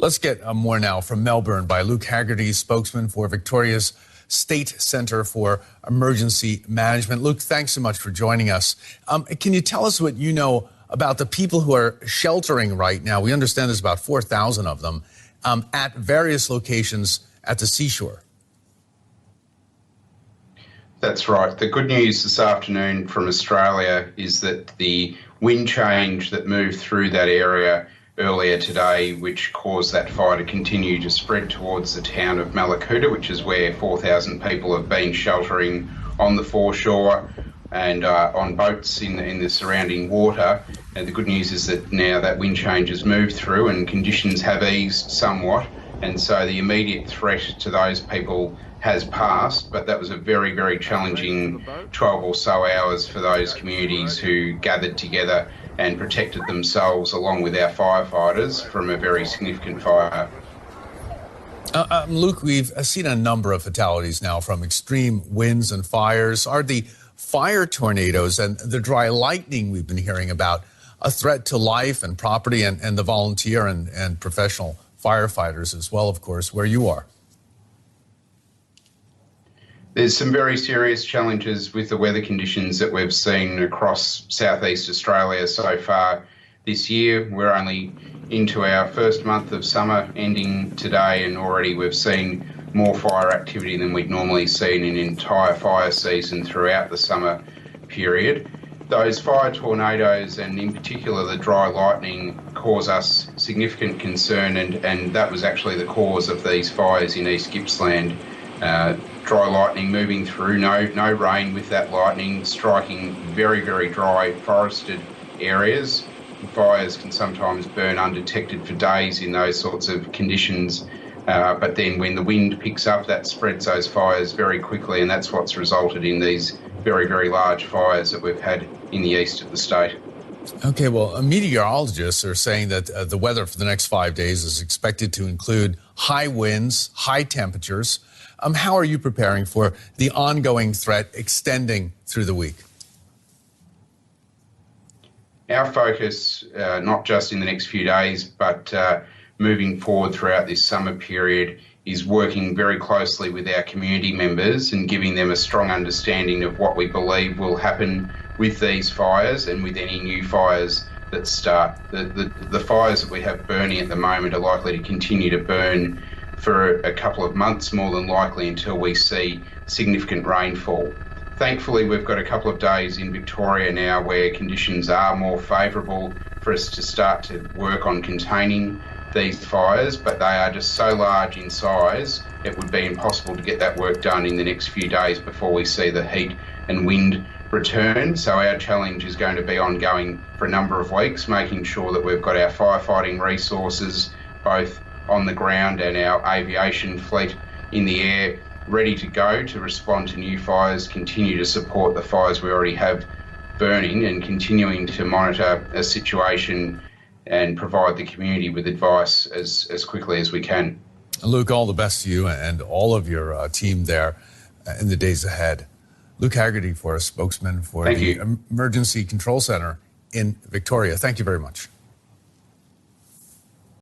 Let's get more now from Melbourne by Luke Haggerty, spokesman for Victoria's State Centre for Emergency Management. Luke, thanks so much for joining us. Can you tell us what you know about the people who are sheltering right now? We understand there's about 4,000 of them at various locations at the seashore. That's right. The good news this afternoon from Australia is that the wind change that moved through that area earlier today, which caused that fire to continue to spread towards the town of Mallacoota, which is where 4,000 people have been sheltering on the foreshore and on boats in the surrounding water. And the good news is that now that wind change has moved through and conditions have eased somewhat, and so the immediate threat to those people has passed, but that was a very, very challenging 12 or so hours for those communities who gathered together and protected themselves along with our firefighters from a very significant fire. Luke, we've seen a number of fatalities now from extreme winds and fires. Are the fire tornadoes and the dry lightning we've been hearing about a threat to life and property and the volunteer and professional firefighters as well, of course, where you are? There's some very serious challenges with the weather conditions that we've seen across southeast Australia so far this year. We're only into our first month of summer ending today, and already we've seen more fire activity than we'd normally seen in an entire fire season throughout the summer period. Those fire tornadoes, and in particular the dry lightning, cause us significant concern, and that was actually the cause of these fires in East Gippsland. Dry lightning moving through, no rain with that lightning, striking very, very dry forested areas. Fires can sometimes burn undetected for days in those sorts of conditions, but then when the wind picks up, that spreads those fires very quickly, and that's what's resulted in these very, very large fires that we've had in the east of the state. Okay, well, meteorologists are saying that the weather for the next 5 days is expected to include high winds, high temperatures. How are you preparing for the ongoing threat extending through the week? Our focus, not just in the next few days, but moving forward throughout this summer period, is working very closely with our community members and giving them a strong understanding of what we believe will happen with these fires and with any new fires that start. The fires that we have burning at the moment are likely to continue to burn for a couple of months, more than likely, until we see significant rainfall. Thankfully, we've got a couple of days in Victoria now where conditions are more favourable for us to start to work on containing these fires, but they are just so large in size, it would be impossible to get that work done in the next few days before we see the heat and wind return. So our challenge is going to be ongoing for a number of weeks, making sure that we've got our firefighting resources, both on the ground and our aviation fleet in the air, ready to go to respond to new fires, continue to support the fires we already have burning, and continuing to monitor a situation and provide the community with advice as quickly as we can. Luke, all the best to you and all of your team there in the days ahead. Luke Haggerty, for a spokesman for the Emergency Control Centre in Victoria. Thank you very much.